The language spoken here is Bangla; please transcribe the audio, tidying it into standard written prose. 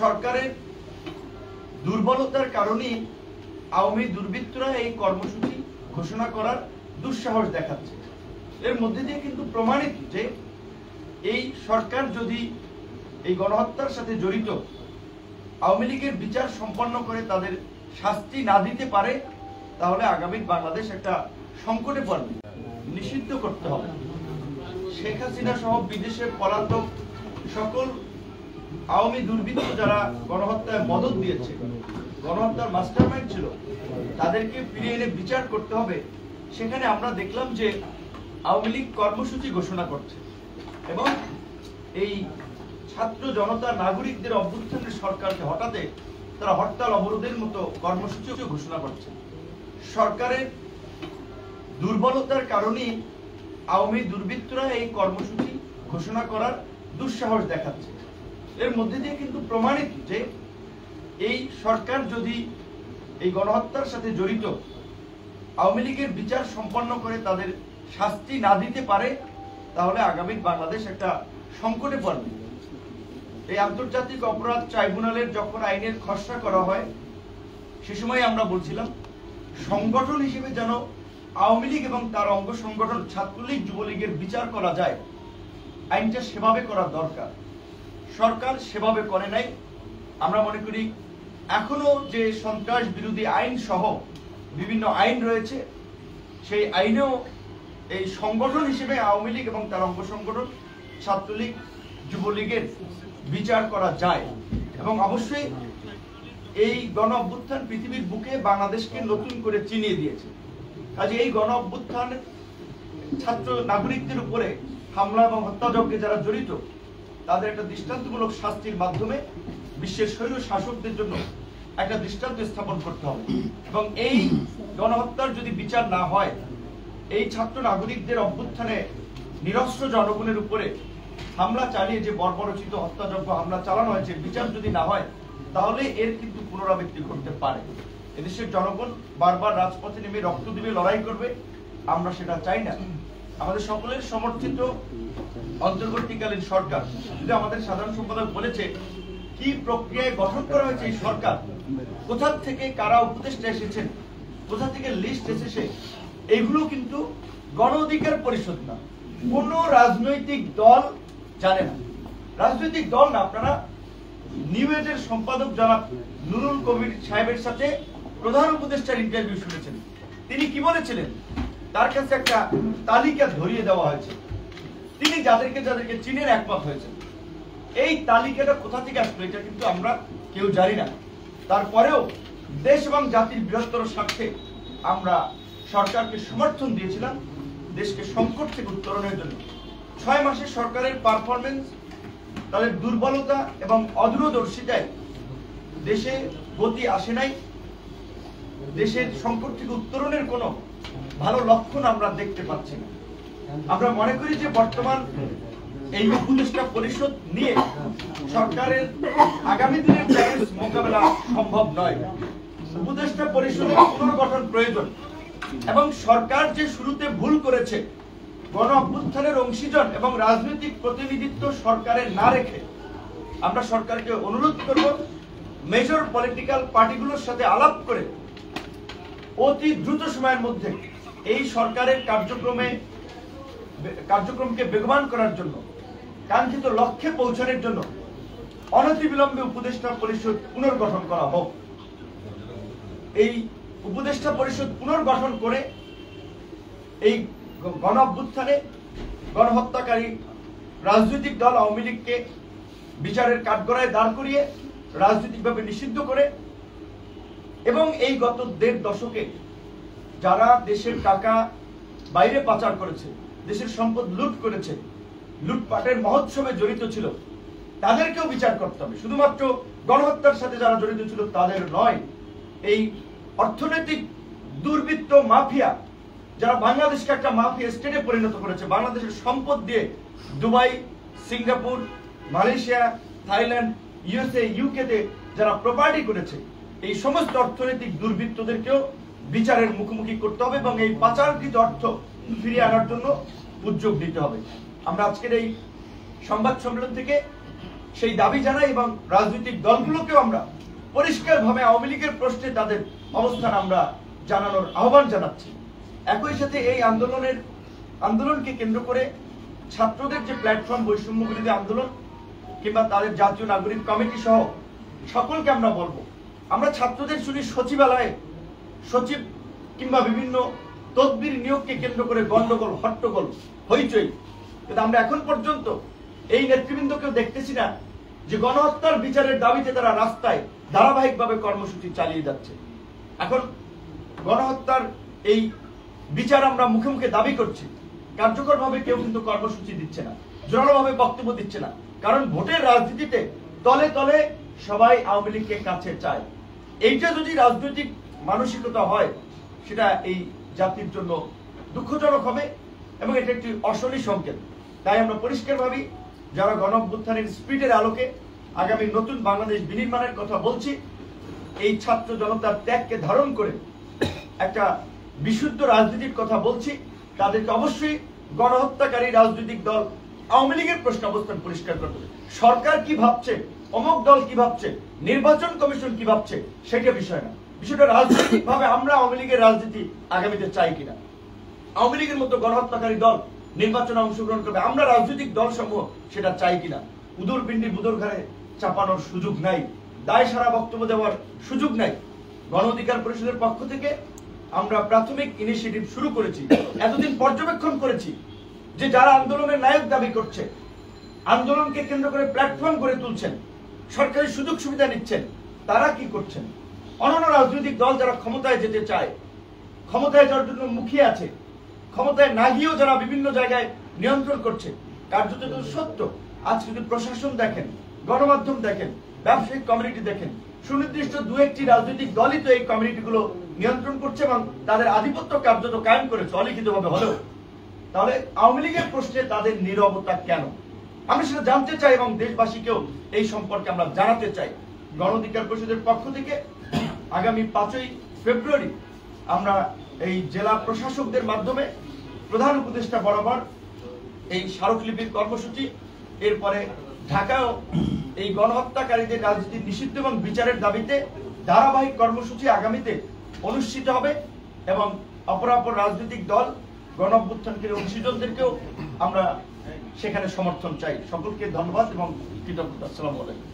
সরকারের দুর্বলতার কারণে আওয়ামী দুর্বৃত্তরা এই কর্মসূচি ঘোষণা করার দুঃসাহস দেখাচ্ছে। এর মধ্যে দিয়ে কিন্তু প্রমাণিত যে এই সরকার যদি এই গণহত্যার সাথে জড়িত আওয়ামী লীগের বিচার সম্পন্ন করে তাদের শাস্তি না দিতে পারে, তাহলে আগামী বাংলাদেশ একটা সংকটে পড়বে। নিষিদ্ধ করতে হবে। শেখ হাসিনা সহ বিদেশে পলাতক সকল আওয়ামী দুর্বৃত্ত যারা গণহত্যায় মদত দিয়েছে, গণহত্যার মাস্টারমাইন্ড ছিল, তাদেরকে ফিরিয়ে এনে বিচার করতে হবে। সেখানে আমরা দেখলাম যে আওয়ামী লীগ কর্মসূচি ঘোষণা করছে এবং এই ছাত্র জনতা নাগরিকদের অভ্যুত্থানের সরকারকে হটাতে তারা হরতাল অবরোধের মতো কর্মসূচি ঘোষণা করছে। সরকারের দুর্বলতার কারণে আওয়ামী দুর্বৃত্তরা এই কর্মসূচি ঘোষণা করার দুঃসাহস দেখাচ্ছে। এর মধ্যে দিয়ে কিন্তু প্রমাণিত যে এই সরকার যদি এই গণহত্যার সাথে জড়িত আওয়ামী লীগের বিচার সম্পন্ন করে তাদের শাস্তি না দিতে পারে, তাহলে আগামী বাংলাদেশ একটা সংকটে পড়বে। এই আন্তর্জাতিক অপরাধ ট্রাইব্যুনালের যখন আইনের খসড়া করা হয়, সে সময় আমরা বলছিলাম সংগঠন হিসেবে যেন আওয়ামী লীগ এবং তার অঙ্গ সংগঠন ছাত্রলীগ যুবলীগের বিচার করা যায়, আইনটা সেভাবে করা দরকার। সরকার সেভাবে করে নাই। আমরা মনে করি এখনো যে সন্ত্রাস বিরোধী আইন সহ বিভিন্ন আইন রয়েছে, সেই আইনেও এই সংগঠন হিসেবে আওয়ামী লীগ এবং তার অঙ্গ সংগঠন ছাত্রলীগ যুবলীগের বিচার করা যায়। এবং অবশ্যই এই গণ অভ্যুত্থান পৃথিবীর বুকে বাংলাদেশকে নতুন করে চিনিয়ে দিয়েছে। কাজে এই গণ অভ্যুত্থান ছাত্র নাগরিকদের উপরে হামলা এবং হত্যাযজ্ঞে যারা জড়িত, তাদের একটা দৃষ্টান্তমূলক শাস্তির মাধ্যমে বিশ্বের স্বৈর শাসকদের জন্য একটা দৃষ্টান্ত স্থাপন করতে হবে। এবং এই গণহত্যার যদি বিচার না হয়, এই ছাত্র নাগরিকদের অভ্যুত্থানে নিরস্ত্র জনগণের উপরে হামলা চালিয়ে যে বর্বরচিত হত্যাযজ্ঞ হামলা চালানো হয়েছে, বিচার যদি না হয়, তাহলে এর কিন্তু পুনরাবৃত্তি ঘটতে পারে। এদেশের জনগণ বারবার রাজপথে নেমে রক্ত দিবে, লড়াই করবে, আমরা সেটা চাই না। আমাদের সকলের সমর্থিত অন্তর্বর্তীকালীন সরকার, যদি আমাদের সাধারণ সম্পাদক বলেছে কি প্রক্রিয়ায় গঠন করা হয়েছে এই সরকার, কোথা থেকে কারা উপদেষ্টা এসেছেন, কোথা থেকে লিস্ট এসেছে, এগুলো কিন্তু গণ অধিকার পরিষদ না, কোন রাজনৈতিক দল জানে না। রাজনৈতিক দল না, আপনারা নিউ এজের সম্পাদক জনাব নুরুল কবির সাহেবের সাথে প্রধান উপদেষ্টার ইন্টারভিউ শুনেছেন। তিনি কি বলেছিলেন? তার কাছে একটা তালিকা ধরিয়ে দেওয়া হয়েছে, তিনি যাদেরকে যাদেরকে চীনের একমত হয়েছেন। এই তালিকাটা কোথা থেকে আসলো এটা কিন্তু আমরা কেউ জানি না। তারপরেও দেশ এবং জাতির বৃহত্তর স্বার্থে আমরা সরকারকে সমর্থন দিয়েছিলাম দেশকে সংকট থেকে উত্তরণের জন্য। 6 মাসে সরকারের পারফরমেন্স, তাদের দুর্বলতা এবং অদূরদর্শিতায় দেশে গতি আসে নাই। দেশের সংকট থেকে উত্তরণের কোনো ভালো লক্ষণ আমরা দেখতে পাচ্ছি না। আমরা মনে করি যে বর্তমান এই উপদেষ্টা পরিষদ নিয়ে সরকারের আগামী দিনের চ্যালেঞ্জ মোকাবেলা সম্ভব নয়। উপদেষ্টা পরিষদের পুনর্গঠন প্রয়োজন এবং সরকার যে শুরুতে ভুল করেছে, গণ অভ্যুত্থানের অংশীজন এবং রাজনৈতিক প্রতিনিধিত্ব সরকারের না রেখে আমরা সরকারকে অনুরোধ করব মেজর পলিটিক্যাল পার্টিগুলোর সাথে আলাপ করে অতি দ্রুত সময়ের মধ্যে এই সরকারের কার্যক্রমকে বেগবান করার জন্য, কাঙ্ক্ষিত লক্ষ্যে পৌঁছানোর জন্য অনতিবিলম্বে উপদেষ্টা পরিষদ পুনর্গঠন করা হোক। এই উপদেষ্টা পরিষদ পুনর্গঠন করে এই গণ অভ্যুত্থানে গণহত্যাকারী রাজনৈতিক দল আওয়ামী লীগকে বিচারের কাঠগড়ায় দাঁড় করিয়ে রাজনৈতিকভাবে নিষিদ্ধ করে এবং এই গত 1.5 দশকে যারা দেশের টাকা বাইরে পাচার করেছে, দেশের সম্পদ লুট করেছে, লুটপাটের মহোৎসবে জড়িত ছিল, তাদেরকেও বিচার করতে হবে। শুধুমাত্র গণহত্যার সাথে যারা জড়িত ছিল তাদের নয়, এই অর্থনৈতিক দুর্বৃত্ত মাফিয়া যারা বাংলাদেশকে একটা মাফিয়া স্টেটে পরিণত করেছে, বাংলাদেশের সম্পদ দিয়ে Dubai, Singapore, Malaysia, Thailand, USA, ইউকেতে যারা প্রপার্টি করেছে, এই সমস্ত অর্থনৈতিক দুর্বৃত্তদেরকেও বিচারের মুখোমুখি করতে হবে এবং এই পাচারকৃত অর্থ ফিরিয়ে আনার জন্য উদ্যোগ নিতে হবে। আমরা আজকের এই সংবাদ সম্মেলন থেকে সেই দাবি জানাই এবং রাজনৈতিক দলগুলোকেও আমরা পরিষ্কারভাবে আওয়ামী লীগের প্রশ্নে তাদের অবস্থান আমরা জানানোর আহ্বান জানাচ্ছি। একই সাথে এই আন্দোলনকে কেন্দ্র করে ছাত্রদের যে প্ল্যাটফর্ম বৈষম্য বিরোধী আন্দোলন কিংবা তাদের জাতীয় নাগরিক কমিটি সহ সকলকে আমরা বলবো, আমরা ছাত্রদের শুনি সচিবালয়ে সচিব কিংবা বিভিন্ন তদবির নিয়োগকে কেন্দ্র করে গন্ডগোল, হট্টগোল, হইচই, কিন্তু আমরা এখন পর্যন্ত এই নেতৃবৃন্দকেও দেখতেছি না যে গণহত্যার বিচারের দাবিতে তারা রাস্তায় ধারাবাহিকভাবে কর্মসূচি চালিয়ে যাচ্ছে। এখন গণহত্যার এই বিচার আমরা মুখে মুখে দাবি করছি, কার্যকরভাবে কেউ কিন্তু কর্মসূচি দিচ্ছে না, জোরালোভাবে বক্তব্য দিচ্ছে না। কারণ ভোটের রাজনীতিতে তলে তলে সবাই আওয়ামী লীগকে কাছে চায়। এইটা যদি রাজনৈতিক মানসিকতা হয় সেটা এই জাতির জন্য দুঃখজনক হবে এবং এটা একটি অশনি সংকেত। তাই আমরা পরিষ্কারভাবে যারা গণ অভ্যুত্থানের স্পিডের আলোকে আগামী নতুন বাংলাদেশ বিনির্মাণের কথা বলছি, এই ছাত্র জনতার ত্যাগকে ধারণ করে একটা বিশুদ্ধ রাজনীতির কথা বলছি, তাদেরকে অবশ্যই গণহত্যাকারী রাজনৈতিক দল আওয়ামী লীগের প্রশ্ন অবস্থান পরিষ্কার করতে হবে। সরকার কি ভাবছে, অমুক দল কি ভাবছে, নির্বাচন কমিশন কি ভাবছে, সেটা বিষয় না। বিষয়টা রাজনৈতিক ভাবে আমরা আওয়ামী লীগের রাজনীতি আগামীতে চাই কিনা, আওয়ামী লীগের মতো গণহত্যাকারী দল নির্বাচনে অংশগ্রহণ করবে, আমরা রাজনৈতিক দল সমূহ সেটা চাই কিনা। উদর পিণ্ডি বুদর ঘরে চাপানোর সুযোগ নাই, দায় সারা বক্তব্য দেওয়ার সুযোগ নাই। গণ অধিকার পরিষদের পক্ষ থেকে আমরা প্রাথমিক ইনিশিয়েটিভ শুরু করেছি। এতদিন পর্যবেক্ষণ করেছি যে যারা আন্দোলনের নায়ক দাবি করছে, আন্দোলনকে কেন্দ্র করে প্ল্যাটফর্ম গড়ে তুলছেন, সরকারি সুযোগ সুবিধা নিচ্ছেন, তারা কি করছেন। অন্যান্য রাজনৈতিক দল যারা ক্ষমতায় যেতে চায়, ক্ষমতায় যাওয়ার জন্য মুখিয়ে আছে, ক্ষমতায় না গিয়েও যারা বিভিন্ন জায়গায় নিয়ন্ত্রণ করছে, কার্যত সত্য। আজ যদি প্রশাসন দেখেন, গণমাধ্যম দেখেন, ব্যবসায়িক কমিউনিটি দেখেন, সুনির্দিষ্ট দু একটি রাজনৈতিক দলই তো এই কমিউনিটিগুলো নিয়ন্ত্রণ করছে এবং তাদের আধিপত্য কার্যত কায়েম করেছে অলিখিতভাবে হলেও। তাহলে আওয়ামী লীগের প্রশ্নে তাদের নীরবতা কেন, আমরা সেটা জানতে চাই এবং দেশবাসীকেও এই সম্পর্কে আমরা জানাতে চাই। গণ অধিকার পরিষদের পক্ষ থেকে আগামী 5ই ফেব্রুয়ারি আমরা এই জেলা প্রশাসকদের মাধ্যমে প্রধান উপদেষ্টা বরাবর এই স্মারকলিপির কর্মসূচি, এরপরে ঢাকায়ও এই গণহত্যাকারীদের রাজনীতি নিষিদ্ধ এবং বিচারের দাবিতে ধারাবাহিক কর্মসূচি আগামীতে অনুষ্ঠিত হবে এবং অপরাপর রাজনৈতিক দল গণ অভ্যুত্থানকারী অংশীজনদেরকেও আমরা সেখানে সমর্থন চাই। সকলকে ধন্যবাদ এবং কৃতজ্ঞতা। আসসালামু আলাইকুম।